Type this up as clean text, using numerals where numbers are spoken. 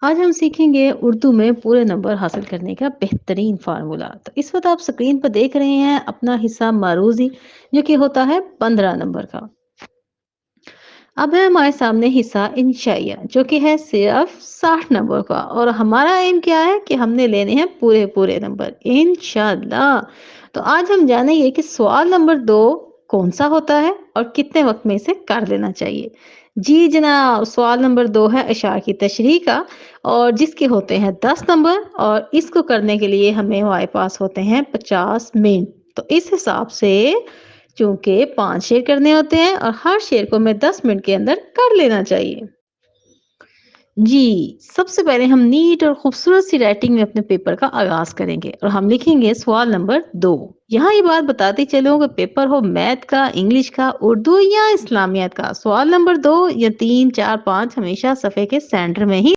आज हम सीखेंगे उर्दू में पूरे नंबर हासिल करने का बेहतरीन फार्मूला। तो इस वक्त आप स्क्रीन पर देख रहे हैं अपना हिस्सा मारूजी, जो कि होता है 15 नंबर का। अब है हमारे सामने हिस्सा इंशाइया, जो कि है सिर्फ 60 नंबर का, और हमारा एम क्या है कि हमने लेने हैं पूरे पूरे नंबर इंशाल्लाह। तो आज हम जानेंगे कि सवाल नंबर 2 कौन सा होता है और कितने वक्त में इसे कर लेना चाहिए। जी जनाब, सवाल नंबर 2 है इशार की तशरीह का, और जिसके होते हैं 10 नंबर, और इसको करने के लिए हमें हमारे पास होते हैं 50 मिनट। तो इस हिसाब से चूंकि 5 शेर करने होते हैं और हर शेर को हमें 10 मिनट के अंदर कर लेना चाहिए। जी, सबसे पहले हम नीट और खूबसूरत सी राइटिंग में अपने पेपर का आगाज करेंगे और हम लिखेंगे सवाल नंबर 2। यहाँ ये बात बताते चलो कि पेपर हो मैथ का, इंग्लिश का, उर्दू या इस्लामियात का, सवाल नंबर 2 या 3 4 5 हमेशा सफ़े के सेंटर में ही